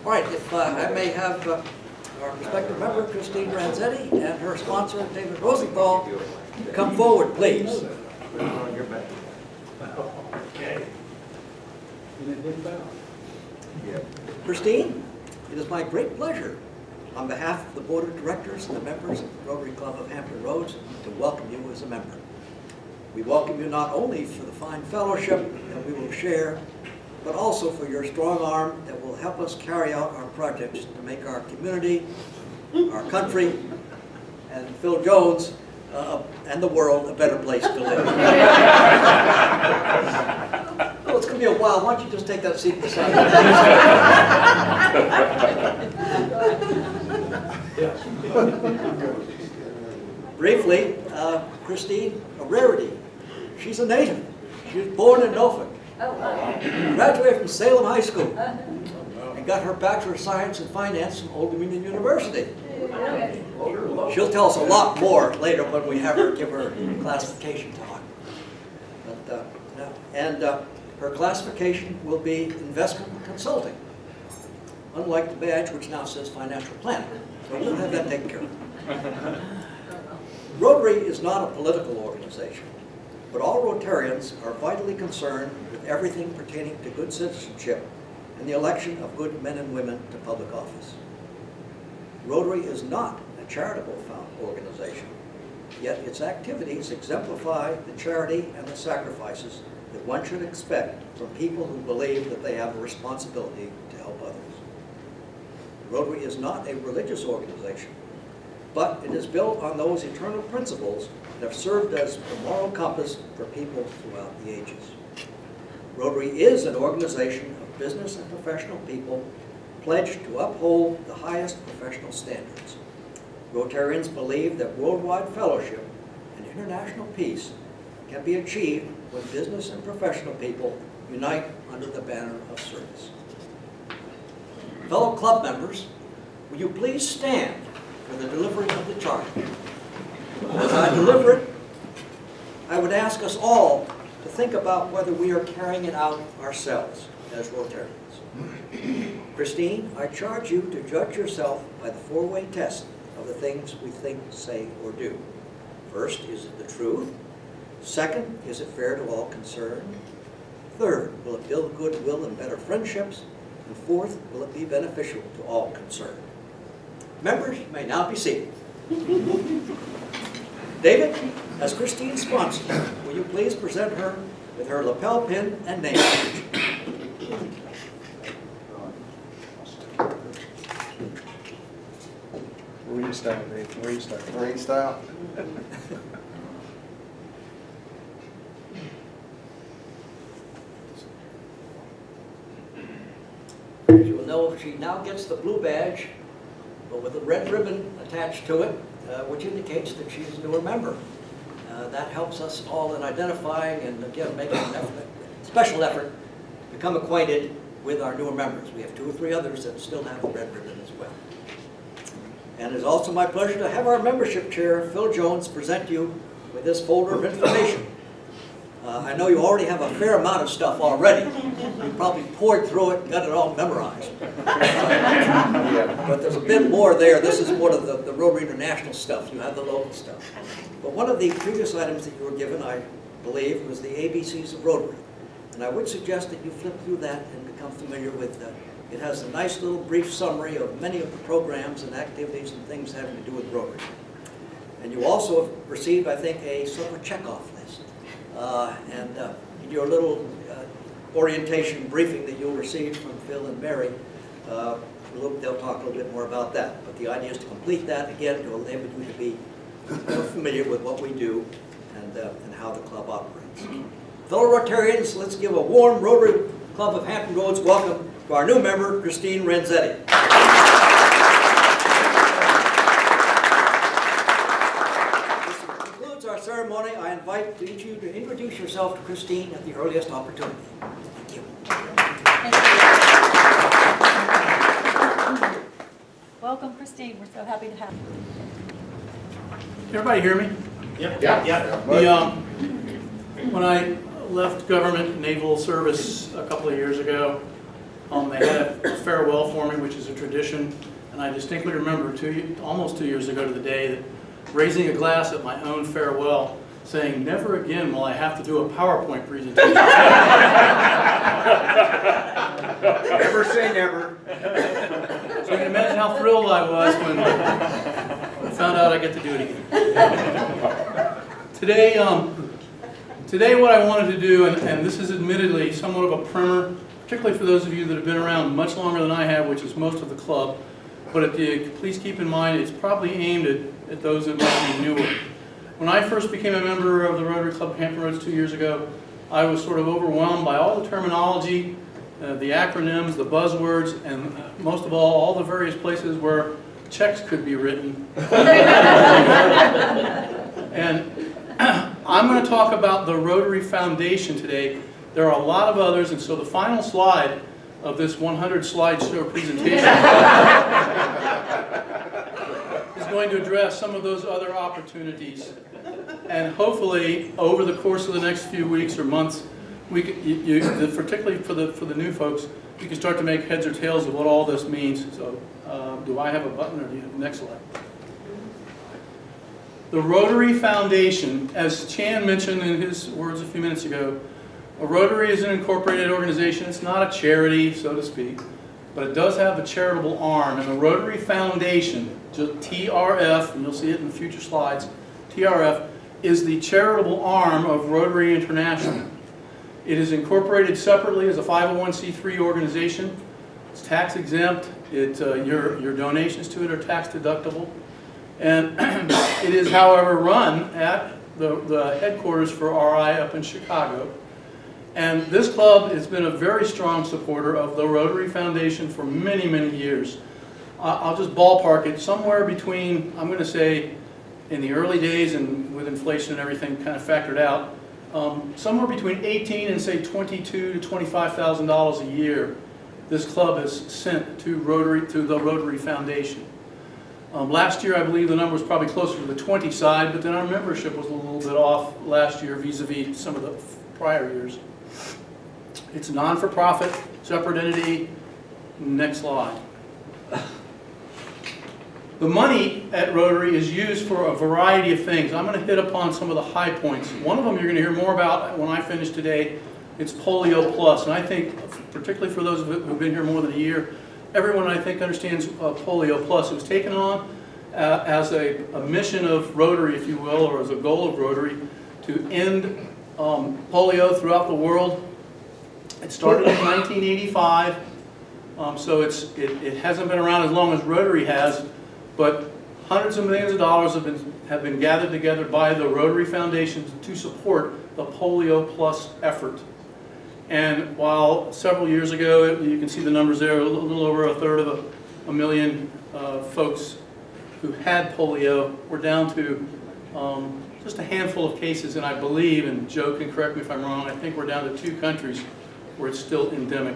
All right, if I may have our respective member, Christine Ranzetti, and her sponsor, David Rosenthal, come forward, please. Christine, it is my great pleasure, on behalf of the Board of Directors and the members of the Rotary Club of Hampton Roads, to welcome you as a member. We welcome you not only for the fine fellowship that we will share, but also for your strong arm that will help us carry out our projects to make our community, our country, and Phil Jones, and the world a better place to live. Oh, it's going to be a while. Why don't you just take that seat beside me? Briefly, Christine, a rarity. She's a native. She was born in Norfolk. Graduated from Salem High School and got her Bachelor of Science in Finance from Old Dominion University. She'll tell us a lot more later when we have her give her classification talk. But, her classification will be investment consulting, unlike the badge which now says financial planning. So we'll have that taken care of. Rotary is not a political organization, but all Rotarians are vitally concerned with everything pertaining to good citizenship and the election of good men and women to public office. Rotary is not a charitable organization, yet its activities exemplify the charity and the sacrifices that one should expect from people who believe that they have a responsibility to help others. Rotary is not a religious organization, but it is built on those eternal principles that have served as the moral compass for people throughout the ages. Rotary is an organization of business and professional people pledged to uphold the highest professional standards. Rotarians believe that worldwide fellowship and international peace can be achieved when business and professional people unite under the banner of service. Fellow club members, will you please stand for the delivery of the charge? As I deliver it, I would ask us all to think about whether we are carrying it out ourselves as Rotarians. Christine, I charge you to judge yourself by the four-way test of the things we think, say, or do. First, is it the truth? Second, is it fair to all concerned? Third, will it build goodwill and better friendships? And fourth, will it be beneficial to all concerned? Members may now be seated. David, as Christine's sponsor, will you please present her with her lapel pin and name badge? Marine style, Dave. Marine style. Marine style. As you will know, she now gets the blue badge, but with a red ribbon attached to it, which indicates that she is a newer member. That helps us all in identifying and, again, making an effort, special effort to become acquainted with our newer members. We have 2 or 3 others that still have the red ribbon as well. And it is also my pleasure to have our membership chair, Phil Jones, present you with this folder of information. I know you already have a fair amount of stuff already. You probably poured through it and got it all memorized. But there's a bit more there. This is more of the Rotary International stuff. You have the local stuff. But one of the previous items that you were given, I believe, was the ABCs of Rotary. And I would suggest that you flip through that and become familiar with that. It has a nice little brief summary of many of the programs and activities and things having to do with Rotary. And you also have received, I think, a sort of a checkoff list. In your little orientation briefing that you'll receive from Phil and Mary, they'll talk a little bit more about that. But the idea is to complete that, again, to enable you to be more familiar with what we do and how the club operates. Fellow Rotarians, let's give a warm Rotary Club of Hampton Roads welcome to our new member, Christine Ranzetti. This concludes our ceremony. I invite each of you to introduce yourself to Christine at the earliest opportunity. Thank you. Welcome, Christine. We're so happy to have you. Everybody hear me? Yep. Yeah. When I left government naval service a couple of years ago, they had a farewell for me, which is a tradition. And I distinctly remember almost 2 years ago to the day that raising a glass at my own farewell, saying, "Never again will I have to do a PowerPoint presentation." Never say never. So you can imagine how thrilled I was when I found out I get to do it again. Today what I wanted to do, and this is admittedly somewhat of a primer, particularly for those of you that have been around much longer than I have, which is most of the club, but please keep in mind it's probably aimed at those that might be newer. When I first became a member of the Rotary Club of Hampton Roads 2 years ago, I was sort of overwhelmed by all the terminology, the acronyms, the buzzwords, and most of all the various places where checks could be written. And I'm going to talk about the Rotary Foundation today. There are a lot of others, and so the final slide of this 100-slide show presentation is going to address some of those other opportunities. And hopefully, over the course of the next few weeks or months, particularly for the new folks, you can start to make heads or tails of what all this means. So, do I have a button, or do you have the next slide? The Rotary Foundation, as Chan mentioned in his words a few minutes ago, a Rotary is an incorporated organization. It's not a charity, so to speak, but it does have a charitable arm. And the Rotary Foundation, TRF, and you'll see it in future slides, TRF is the charitable arm of Rotary International. It is incorporated separately as a 501c3 organization. It's tax exempt. Your donations to it are tax deductible. And it is, however, run at the headquarters for RI up in Chicago. And this club has been a very strong supporter of the Rotary Foundation for many, many years. I'll just ballpark it somewhere between, I'm going to say, in the early days and with inflation and everything kind of factored out, somewhere between $18,000 and say $22,000 to $25,000 a year this club has sent to the Rotary Foundation. Last year, I believe the number was probably closer to the 20 side, but then our membership was a little bit off last year vis-a-vis some of the prior years. It's non-for-profit, separate entity. Next slide. The money at Rotary is used for a variety of things. I'm going to hit upon some of the high points. One of them you're going to hear more about when I finish today. It's Polio Plus, and I think, particularly for those who've been here more than a year, everyone I think understands Polio Plus. It was taken on as a mission of Rotary, if you will, or as a goal of Rotary, to end polio throughout the world. It started in 1985, so it hasn't been around as long as Rotary has, but hundreds of millions of dollars have been gathered together by the Rotary Foundation to support the Polio Plus effort. And while several years ago, you can see the numbers there, a little over a third of a million folks who had polio, we're down to just a handful of cases, and I believe, and Joe can correct me if I'm wrong, I think we're down to 2 countries where it's still endemic.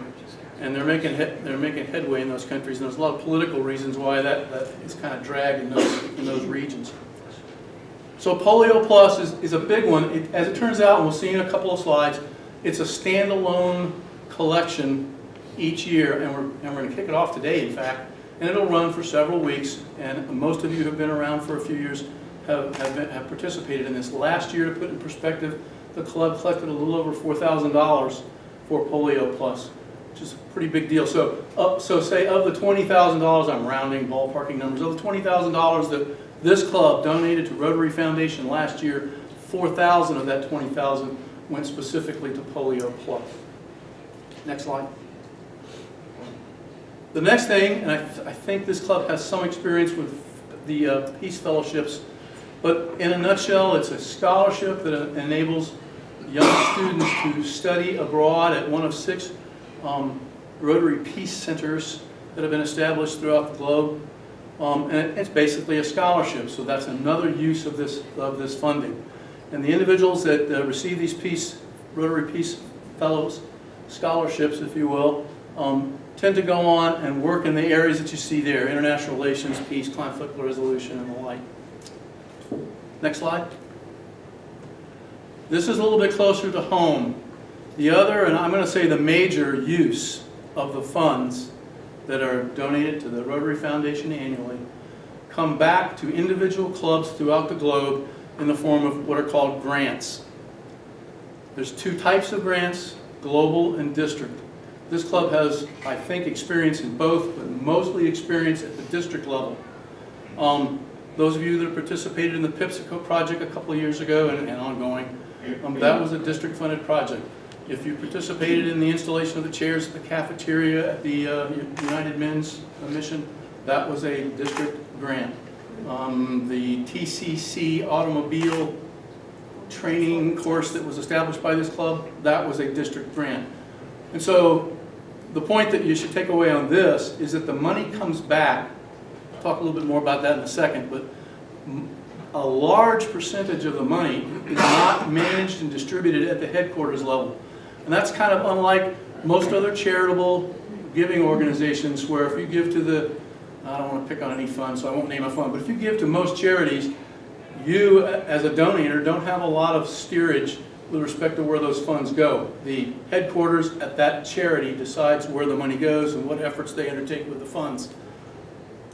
And they're making headway in those countries, and there's a lot of political reasons why that is kind of dragged in those regions. So Polio Plus is a big one. As it turns out, and we'll see in a couple of slides, it's a standalone collection each year, and we're going to kick it off today, in fact, and it'll run for several weeks. And most of you who've been around for a few years have participated in this. Last year, to put in perspective, the club collected a little over $4,000 for Polio Plus, which is a pretty big deal. So say of the $20,000, I'm rounding, ballparking numbers, of the $20,000 that this club donated to Rotary Foundation last year, 4,000 of that 20,000 went specifically to Polio Plus. Next slide. The next thing, and I think this club has some experience with the Peace Fellowships, but in a nutshell, it's a scholarship that enables young students to study abroad at one of 6 Rotary Peace Centers that have been established throughout the globe. And it's basically a scholarship, so that's another use of this funding. And the individuals that receive these Rotary Peace Fellows scholarships, if you will, tend to go on and work in the areas that you see there: international relations, peace, conflict resolution, and the like. Next slide. This is a little bit closer to home. The other, and I'm going to say the major use of the funds that are donated to the Rotary Foundation annually come back to individual clubs throughout the globe in the form of what are called grants. There's two types of grants, global and district. This club has, I think, experience in both, but mostly experience at the district level. Those of you that have participated in the PIPSICO project a couple of years ago and ongoing, that was a district-funded project. If you participated in the installation of the chairs at the cafeteria at the United Men's Mission, that was a district grant. The TCC automobile training course that was established by this club, that was a district grant. And so the point that you should take away on this is that the money comes back. I'll talk a little bit more about that in a second, but a large percentage of the money is not managed and distributed at the headquarters level. And that's kind of unlike most other charitable giving organizations where if you give to the, I don't want to pick on any fund, so I won't name a fund, but if you give to most charities, you as a donator don't have a lot of steerage with respect to where those funds go. The headquarters at that charity decides where the money goes and what efforts they undertake with the funds.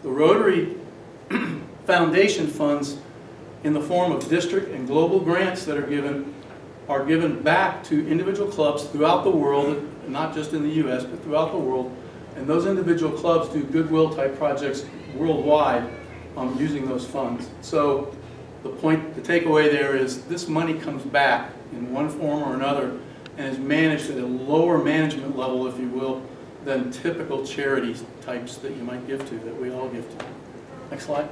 The Rotary Foundation funds in the form of district and global grants that are given back to individual clubs throughout the world, not just in the U.S., but throughout the world. And those individual clubs do goodwill type projects worldwide using those funds. So the takeaway there is this money comes back in one form or another and is managed at a lower management level, if you will, than typical charity types that you might give to, that we all give to. Next slide.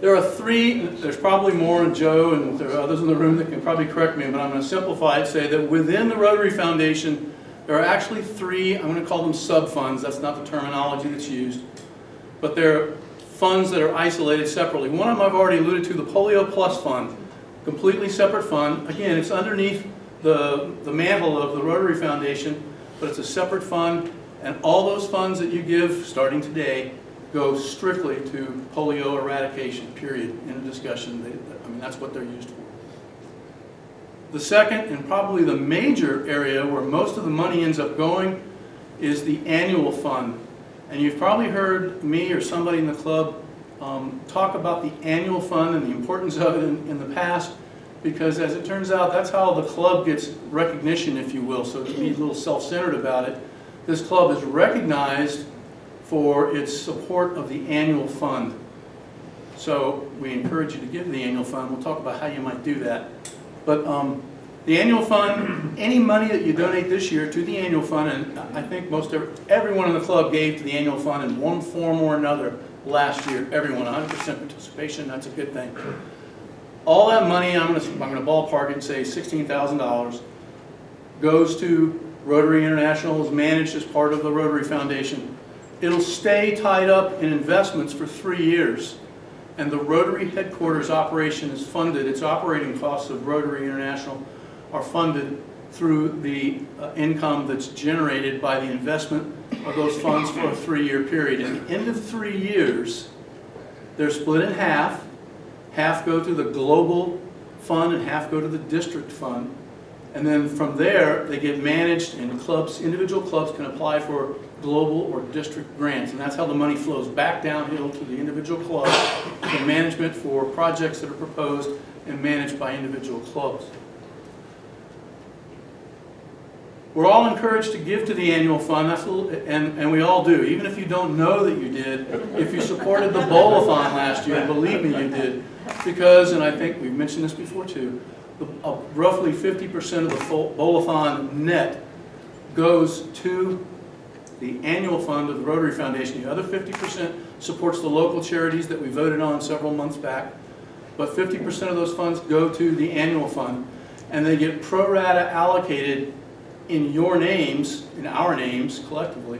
There are three, there's probably more, and Joe and there are others in the room that can probably correct me, but I'm going to simplify it, say that within the Rotary Foundation, there are actually three, I'm going to call them sub-funds, that's not the terminology that's used, but they're funds that are isolated separately. One of them I've already alluded to, the Polio Plus Fund, completely separate fund. Again, it's underneath the mantle of the Rotary Foundation, but it's a separate fund, and all those funds that you give starting today go strictly to polio eradication, period, in a discussion. I mean, that's what they're used for. The second, and probably the major area where most of the money ends up going, is the annual fund. And you've probably heard me or somebody in the club talk about the annual fund and the importance of it in the past, because as it turns out, that's how the club gets recognition, if you will. So to be a little self-centered about it, this club is recognized for its support of the annual fund. So we encourage you to give to the annual fund. We'll talk about how you might do that. But the annual fund, any money that you donate this year to the annual fund, and I think everyone in the club gave to the annual fund in one form or another last year. Everyone, 100% participation, that's a good thing. All that money, I'm going to ballpark it and say $16,000, goes to Rotary International, is managed as part of the Rotary Foundation. It'll stay tied up in investments for 3 years, and the Rotary headquarters operation is funded. Its operating costs of Rotary International are funded through the income that's generated by the investment of those funds for a 3-year period. At the end of 3 years, they're split in half. Half go to the global fund and half go to the district fund. And then from there, they get managed, and clubs, individual clubs can apply for global or district grants. And that's how the money flows back downhill to the individual clubs for management for projects that are proposed and managed by individual clubs. We're all encouraged to give to the annual fund, and we all do, even if you don't know that you did. If you supported the bowl-a-thon last year, believe me, you did. Because, and I think we've mentioned this before too, roughly 50% of the bowl-a-thon net goes to the annual fund of the Rotary Foundation. The other 50% supports the local charities that we voted on several months back. But 50% of those funds go to the annual fund, and they get pro rata allocated in your names, in our names collectively.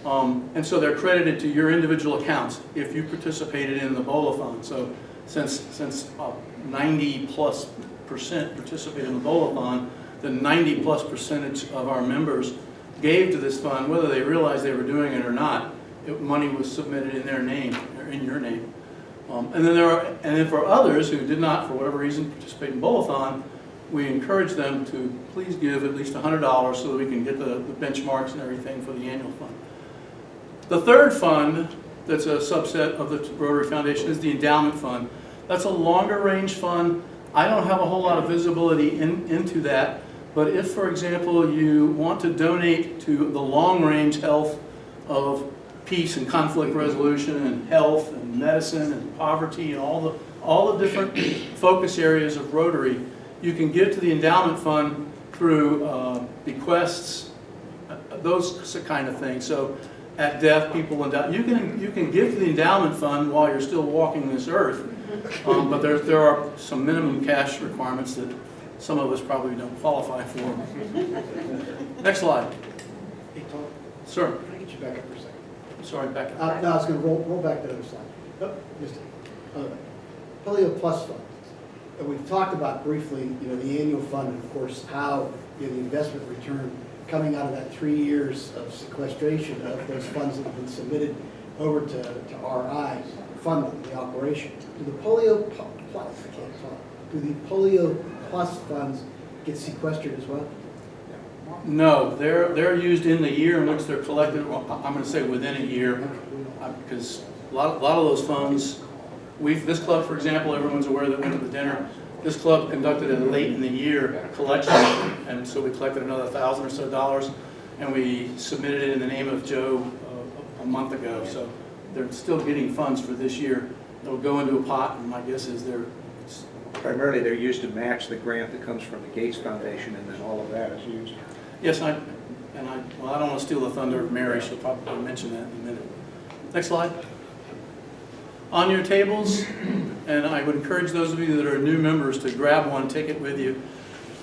And so they're credited to your individual accounts if you participated in the bowl-a-thon. So since 90+% participated in the bowl-a-thon, the 90+% of our members gave to this fund, whether they realized they were doing it or not. Money was submitted in their name, or in your name. And then for others who did not, for whatever reason, participate in bowl-a-thon, we encourage them to please give at least $100 so that we can get the benchmarks and everything for the annual fund. The third fund that's a subset of the Rotary Foundation is the endowment fund. That's a longer range fund. I don't have a whole lot of visibility into that, but if, for example, you want to donate to the long range health of peace and conflict resolution and health and medicine and poverty and all the different focus areas of Rotary, you can give to the endowment fund through bequests, those kind of things. So at death, people endow. You can give to the endowment fund while you're still walking this earth, but there are some minimum cash requirements that some of us probably don't qualify for. Next slide. Hey, Tom, Sir. can I get you back up for a second? Sorry, back No, I was going to roll back to the other slide. Oh, just other way. Polio Plus Fund. And we've talked about briefly, the annual fund, and of course, how the investment return coming out of that 3 years of sequestration of those funds that have been submitted over to RI, fund the operation. Do the Polio Plus, I can't talk, do the Polio Plus funds get sequestered as well? No, they're used in the year in which they're collected. Well, I'm going to say within a year, because a lot of those funds, this club, for example, everyone's aware that went to the dinner. This club conducted a late in the year collection, and so we collected another $1,000 or so, and we submitted it in the name of Joe a month ago. So they're still getting funds for this year. They'll go into a pot, and my guess is Primarily, they're used to match the grant that comes from the Gates Foundation, and then all of that is used. yes, I don't want to steal the thunder of Mary. She'll probably mention that in a minute. Next slide. On your tables, and I would encourage those of you that are new members to grab one, take it with you.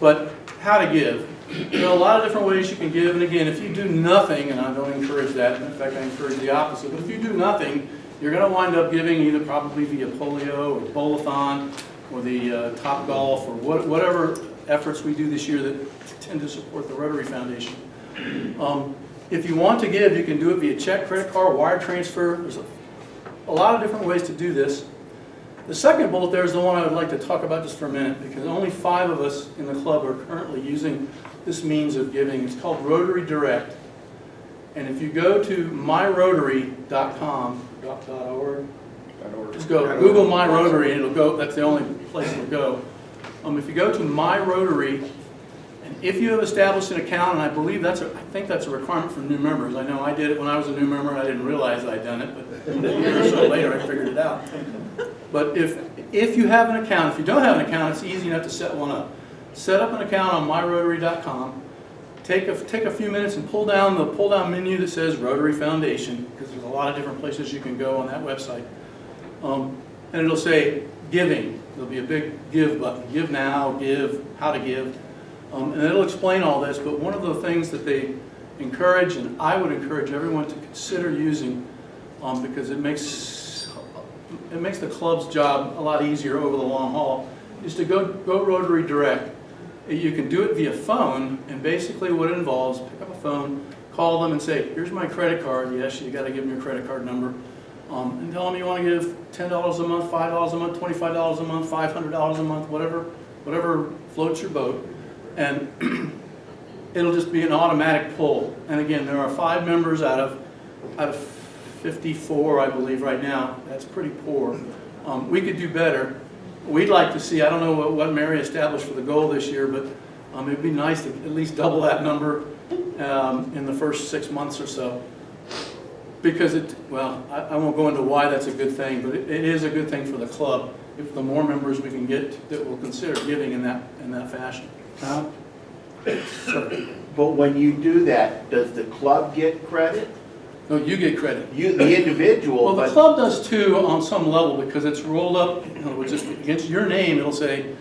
But how to give. There are a lot of different ways you can give, and again, if you do nothing, and I don't encourage that, in fact I encourage the opposite, but if you do nothing, you're going to wind up giving either probably via polio or bowl-a-thon or the Top Golf or whatever efforts we do this year that tend to support the Rotary Foundation. If you want to give, you can do it via check, credit card, wire transfer. There's a lot of different ways to do this. The second bullet there is the one I would like to talk about just for a minute, because only 5 of us in the club are currently using this means of giving. It's called Rotary Direct. And if you go to myrotary.com.org, just go Google My Rotary and it'll go, that's the only place it'll go. If you go to My Rotary, and if you have established an account, and I believe I think that's a requirement for new members. I know I did it when I was a new member and I didn't realize I'd done it, but a year or so later I figured it out. But if you have an account, if you don't have an account, it's easy enough to set one up. Set up an account on myrotary.com. Take a few minutes and pull down the pull-down menu that says Rotary Foundation, because there's a lot of different places you can go on that website. And it'll say giving. There'll be a big give button. Give now, give, how to give. And it'll explain all this, but one of the things that they encourage, and I would encourage everyone to consider using, because it makes the club's job a lot easier over the long haul, is to go Rotary Direct. You can do it via phone, and basically what it involves, pick up a phone, call them and say, here's my credit card. Yes, you got to give them your credit card number. And tell them you want to give $10 a month, $5 a month, $25 a month, $500 a month, whatever floats your boat. And it'll just be an automatic pull. And again, there are 5 members out of 54, I believe, right now. That's pretty poor. We could do better. We'd like to see, I don't know what Mary established for the goal this year, but it'd be nice to at least double that number in the first 6 months or so. Because I won't go into why that's a good thing, but it is a good thing for the club if the more members we can get that will consider giving in that fashion. But when you do that, does the club get credit? No, you get credit. The individual. Well, the club does too on some level, because it's rolled up, just against your name, it'll say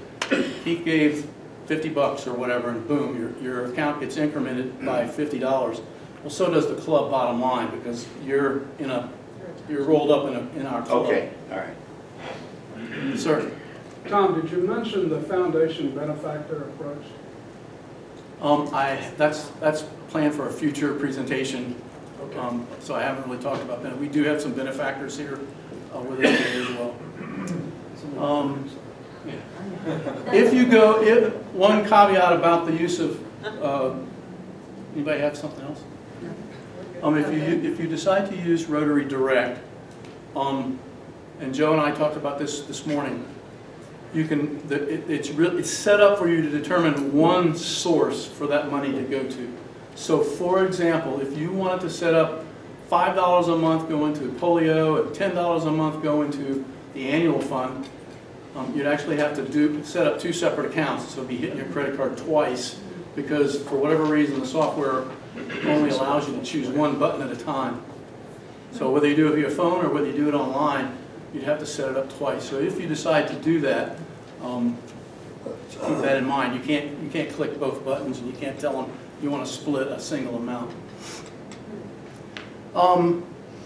he gave $50 or whatever, and boom, your account gets incremented by $50. Well, so does the club bottom line, because you're rolled up in our club. Okay, all right. Sir. Tom, did you mention the foundation benefactor approach? That's planned for a future presentation. Okay. So I haven't really talked about that. We do have some benefactors here with us today as well. If you go, one caveat about the use of, anybody have something else? If you decide to use Rotary Direct, and Joe and I talked about this morning, you can, it's set up for you to determine one source for that money to go to. So for example, if you wanted to set up $5 a month go into polio and $10 a month go into the annual fund, you'd actually have to set up two separate accounts, so it'd be hitting your credit card twice, because for whatever reason the software only allows you to choose one button at a time. So whether you do it via phone or whether you do it online, you'd have to set it up twice. So if you decide to do that, keep that in mind. You can't click both buttons, and you can't tell them you want to split a single amount.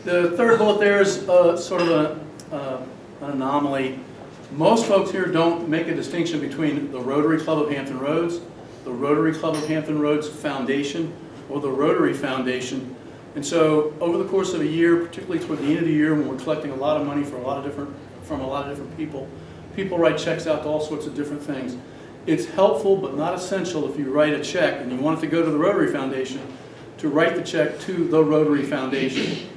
The third bullet there is sort of an anomaly. Most folks here don't make a distinction between the Rotary Club of Hampton Roads, the Rotary Club of Hampton Roads Foundation, or the Rotary Foundation. And so over the course of a year, particularly toward the end of the year when we're collecting a lot of money from a lot of different people, people write checks out to all sorts of different things. It's helpful but not essential if you write a check and you want it to go to the Rotary Foundation, to write the check to the Rotary Foundation.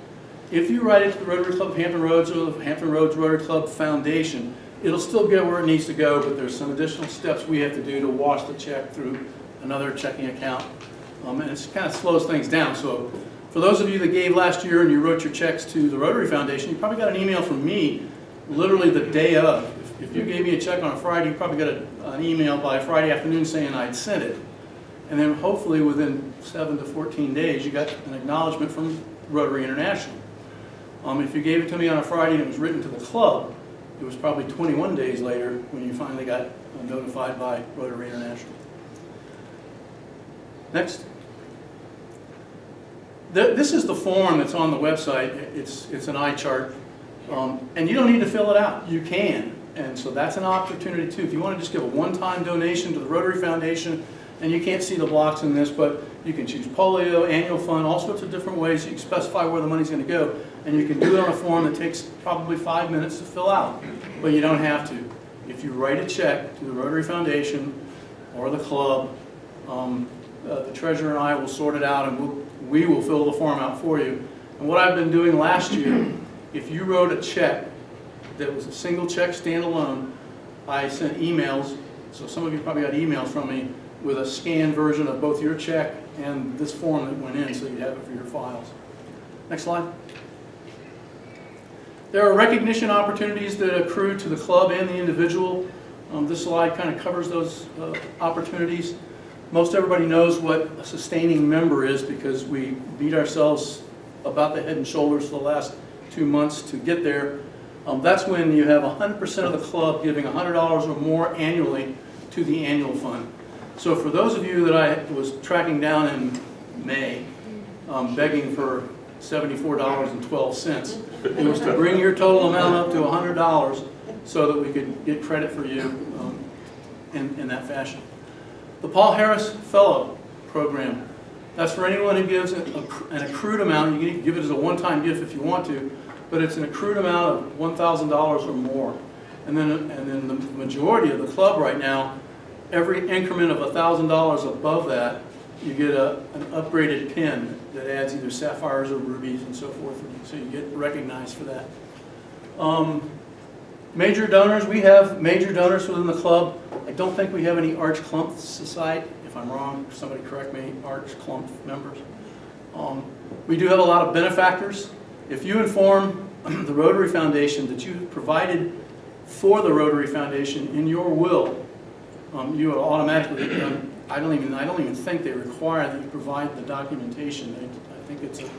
If you write it to the Rotary Club of Hampton Roads or the Hampton Roads Rotary Club Foundation, it'll still get where it needs to go, but there's some additional steps we have to do to wash the check through another checking account. And it kind of slows things down. So for those of you that gave last year and you wrote your checks to the Rotary Foundation, you probably got an email from me literally the day of. If you gave me a check on a Friday, you probably got an email by Friday afternoon saying I'd sent it. And then hopefully within 7 to 14 days, you got an acknowledgement from Rotary International. If you gave it to me on a Friday and it was written to the club, it was probably 21 days later when you finally got notified by Rotary International. Next. This is the form that's on the website. It's an eye chart. And you don't need to fill it out. You can. And so that's an opportunity too. If you want to just give a one-time donation to the Rotary Foundation, and you can't see the blocks in this, but you can choose polio, annual fund, all sorts of different ways. You can specify where the money's going to go. And you can do it on a form that takes probably 5 minutes to fill out. But you don't have to. If you write a check to the Rotary Foundation or the club, the treasurer and I will sort it out, and we will fill the form out for you. And what I've been doing last year, if you wrote a check that was a single check standalone, I sent emails, so some of you probably got emails from me with a scanned version of both your check and this form that went in, so you have it for your files. Next slide. There are recognition opportunities that accrue to the club and the individual. This slide kind of covers those opportunities. Most everybody knows what a sustaining member is because we beat ourselves about the head and shoulders for the last 2 months to get there. That's when you have 100% of the club giving $100 or more annually to the annual fund. So for those of you that I was tracking down in May, begging for $74.12, it was to bring your total amount up to $100 so that we could get credit for you in that fashion. The Paul Harris Fellow Program, that's for anyone who gives an accrued amount. You can give it as a one-time gift if you want to, but it's an accrued amount of $1,000 or more. And then the majority of the club right now, every increment of $1,000 above that, you get an upgraded pin that adds either sapphires or rubies and so forth, so you get recognized for that. Major donors, we have major donors within the club. I don't think we have any Arch Clump Society. If I'm wrong, somebody correct me, Arch Clump members. We do have a lot of benefactors. If you inform the Rotary Foundation that you provided for the Rotary Foundation in your will, you will automatically, I don't even think they require that you provide the documentation. I think it's an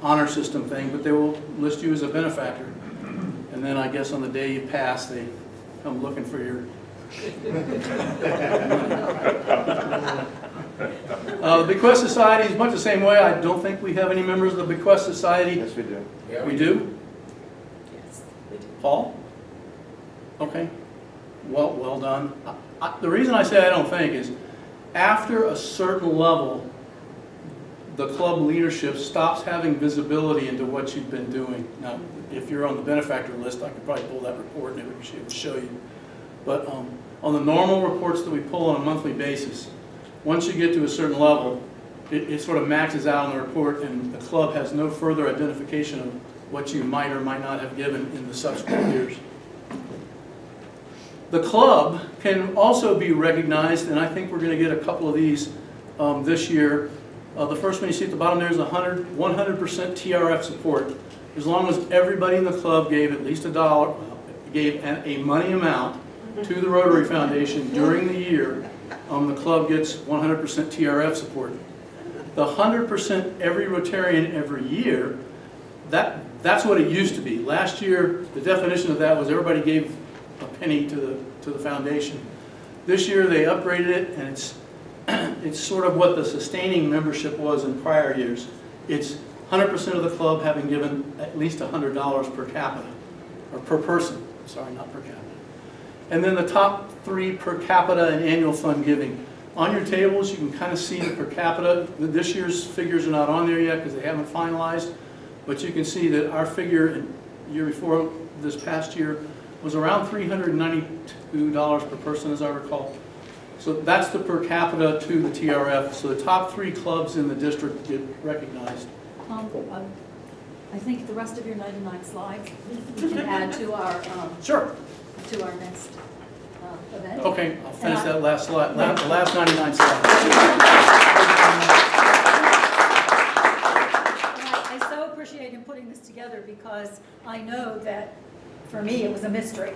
honor system thing, but they will list you as a benefactor. And then I guess on the day you pass, they come looking for your the Bequest Society is much the same way. I don't think we have any members of the Bequest Society. Yes, we do. Yeah, we do? Yes, we do. Paul? Okay. Well done. The reason I say I don't think is after a certain level, the club leadership stops having visibility into what you've been doing. Now, if you're on the benefactor list, I could probably pull that report and it would show you. But on the normal reports that we pull on a monthly basis, once you get to a certain level, it sort of maxes out on the report, and the club has no further identification of what you might or might not have given in the subsequent years. The club can also be recognized, and I think we're going to get a couple of these this year. The first one you see at the bottom there is 100% TRF support. As long as everybody in the club gave at least $1, gave a money amount to the Rotary Foundation during the year, the club gets 100% TRF support. The 100% every Rotarian every year, that's what it used to be. Last year, the definition of that was everybody gave a penny to the foundation. This year they upgraded it, and it's sort of what the sustaining membership was in prior years. It's 100% of the club having given at least $100 per capita, or per person, sorry, not per capita. And then the top 3 per capita and annual fund giving. On your tables, you can kind of see the per capita. This year's figures are not on there yet because they haven't finalized, but you can see that our figure in the year before this past year was around $392 per person, as I recall. So that's the per capita to the TRF. So the top 3 clubs in the district get recognized. I think the rest of your 99 slides we can add to our Sure. to our next event. Okay, I'll finish that last slide, the last 99 slides. I so appreciate him putting this together because I know that for me it was a mystery.